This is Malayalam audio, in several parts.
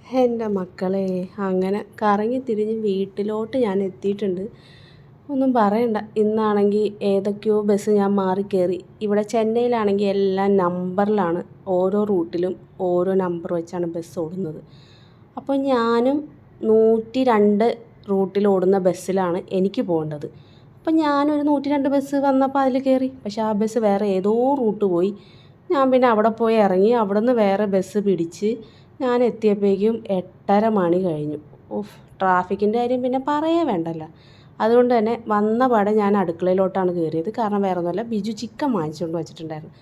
എൻ്റെ മക്കളെ അങ്ങനെ കറങ്ങി തിരിഞ്ഞ് വീട്ടിലോട്ട് ഞാൻ എത്തിയിട്ടുണ്ട്. ഒന്നും പറയണ്ട. ഇന്നാണെങ്കിൽ ഏതൊക്കെയോ ബസ് ഞാൻ മാറി കയറി. ഇവിടെ ചെന്നൈയിലാണെങ്കിൽ എല്ലാം നമ്പറിലാണ്, ഓരോ റൂട്ടിലും ഓരോ നമ്പർ വെച്ചാണ് ബസ് ഓടുന്നത്. അപ്പോൾ ഞാനും 102 റൂട്ടിൽ ഓടുന്ന ബസ്സിലാണ് എനിക്ക് പോകേണ്ടത്. അപ്പം ഞാനൊരു 102 ബസ് വന്നപ്പോൾ അതിൽ കയറി. പക്ഷേ ആ ബസ് വേറെ ഏതോ റൂട്ട് പോയി. ഞാൻ പിന്നെ അവിടെ പോയി ഇറങ്ങി. അവിടെ നിന്ന് വേറെ ബസ് പിടിച്ച് ഞാൻ എത്തിയപ്പോഴേക്കും 8:30 മണി കഴിഞ്ഞു. ട്രാഫിക്കിൻ്റെ കാര്യം പിന്നെ പറയേ വേണ്ടല്ലോ. അതുകൊണ്ട് തന്നെ വന്ന പാടെ ഞാൻ അടുക്കളയിലോട്ടാണ് കയറിയത്. കാരണം വേറെ ഒന്നുമല്ല, ബിജു ചിക്കൻ വാങ്ങിച്ചുകൊണ്ട് വെച്ചിട്ടുണ്ടായിരുന്നു.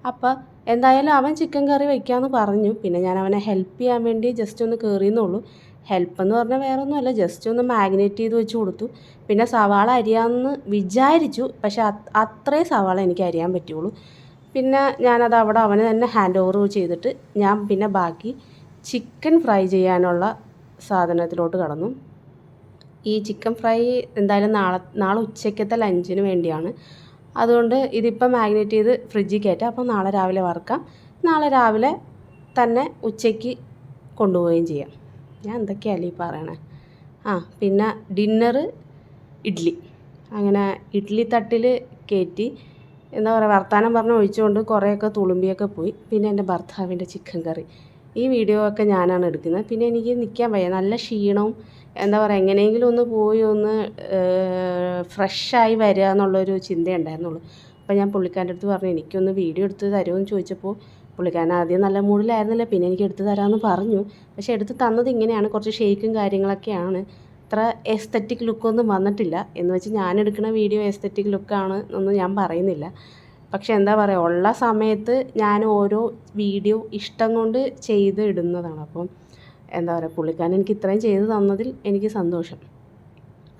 അപ്പോൾ എന്തായാലും അവൻ ചിക്കൻ കറി വയ്ക്കാമെന്ന് പറഞ്ഞു. പിന്നെ ഞാൻ അവനെ ഹെൽപ്പ് ചെയ്യാൻ വേണ്ടി ജസ്റ്റ് ഒന്ന് കയറിയെന്നുള്ളൂ. ഹെൽപ്പ് എന്ന് പറഞ്ഞാൽ വേറെ ഒന്നുമല്ല, ജസ്റ്റ് ഒന്ന് മാഗ്നേറ്റ് ചെയ്ത് വെച്ച് കൊടുത്തു. പിന്നെ സവാള അരിയാമെന്ന് വിചാരിച്ചു, പക്ഷേ അത്രയും സവാള എനിക്ക് അരിയാൻ പറ്റുള്ളൂ. പിന്നെ ഞാനത് അവിടെ അവന് തന്നെ ഹാൻഡ് ഓവർ ചെയ്തിട്ട് ഞാൻ പിന്നെ ബാക്കി ചിക്കൻ ഫ്രൈ ചെയ്യാനുള്ള സാധനത്തിലോട്ട് കടന്നു. ഈ ചിക്കൻ ഫ്രൈ എന്തായാലും നാളെ ഉച്ചയ്ക്കത്തെ ലഞ്ചിന് വേണ്ടിയാണ്. അതുകൊണ്ട് ഇതിപ്പം മാഗ്നേറ്റ് ചെയ്ത് ഫ്രിഡ്ജിൽ കയറ്റാം. അപ്പോൾ നാളെ രാവിലെ വറുക്കാം. നാളെ രാവിലെ തന്നെ ഉച്ചയ്ക്ക് കൊണ്ടുപോവുകയും ചെയ്യാം. ഞാൻ എന്തൊക്കെയല്ലേ ഈ പറയണേ. പിന്നെ ഡിന്നറ് ഇഡ്ഡലി. അങ്ങനെ ഇഡ്ഡലി തട്ടിൽ കയറ്റി എന്താ പറയുക, വർത്താനം പറഞ്ഞ് ഒഴിച്ചുകൊണ്ട് കുറേയൊക്കെ തുളുമ്പിയൊക്കെ പോയി. പിന്നെ എൻ്റെ ഭർത്താവിൻ്റെ ചിക്കൻ കറി. ഈ വീഡിയോ ഒക്കെ ഞാനാണ് എടുക്കുന്നത്. പിന്നെ എനിക്ക് നിൽക്കാൻ വയ്യ, നല്ല ക്ഷീണവും. എന്താ പറയുക, എങ്ങനെയെങ്കിലും ഒന്ന് പോയി ഒന്ന് ഫ്രഷായി വരിക എന്നുള്ളൊരു ചിന്തയുണ്ടായിരുന്നുള്ളൂ. അപ്പോൾ ഞാൻ പുള്ളിക്കാരൻ്റെ അടുത്ത് പറഞ്ഞു, എനിക്കൊന്ന് വീഡിയോ എടുത്ത് തരുമോ എന്ന് ചോദിച്ചപ്പോൾ പുള്ളിക്കാരൻ ആദ്യം നല്ല മൂഡിലായിരുന്നില്ല. പിന്നെ എനിക്ക് എടുത്ത് തരാമെന്ന് പറഞ്ഞു. പക്ഷേ എടുത്ത് തന്നത് ഇങ്ങനെയാണ്, കുറച്ച് ഷേക്കും കാര്യങ്ങളൊക്കെയാണ്. അത്ര എസ്തറ്റിക് ലുക്കൊന്നും വന്നിട്ടില്ല. എന്ന് വെച്ച് ഞാൻ എടുക്കുന്ന വീഡിയോ എസ്തറ്റിക് ലുക്കാണ് എന്നൊന്നും ഞാൻ പറയുന്നില്ല. പക്ഷെ എന്താ പറയുക, ഉള്ള സമയത്ത് ഞാൻ ഓരോ വീഡിയോ ഇഷ്ടം കൊണ്ട് ചെയ്ത് ഇടുന്നതാണ്. അപ്പം എന്താ പറയുക, പുള്ളിക്കാരൻ എനിക്ക് ഇത്രയും ചെയ്ത് തന്നതിൽ എനിക്ക് സന്തോഷം.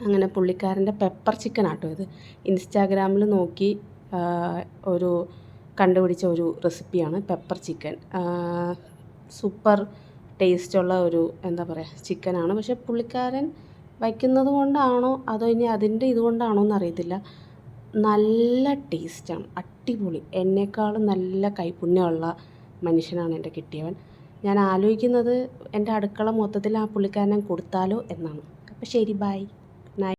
അങ്ങനെ പുള്ളിക്കാരൻ്റെ പെപ്പർ ചിക്കനാട്ടോ ഇത്. ഇൻസ്റ്റാഗ്രാമിൽ നോക്കി ഒരു കണ്ടുപിടിച്ച ഒരു റെസിപ്പിയാണ് പെപ്പർ ചിക്കൻ. സൂപ്പർ ടേസ്റ്റുള്ള ഒരു എന്താ പറയുക ചിക്കനാണ്. പക്ഷേ പുള്ളിക്കാരൻ വയ്ക്കുന്നത് കൊണ്ടാണോ അതോ ഇനി അതിൻ്റെ ഇതുകൊണ്ടാണോ എന്നറിയത്തില്ല, നല്ല ടേസ്റ്റാണ്, അടിപൊളി. എന്നെക്കാളും നല്ല കൈപ്പുണ്യമുള്ള മനുഷ്യനാണ് എൻ്റെ കിട്ടിയവൻ. ഞാൻ ആലോചിക്കുന്നത് എൻ്റെ അടുക്കള മൊത്തത്തിൽ ആ പുള്ളിക്കാരനെ കൊടുത്താലോ എന്നാണ്. അപ്പോൾ ശരി, ബൈ.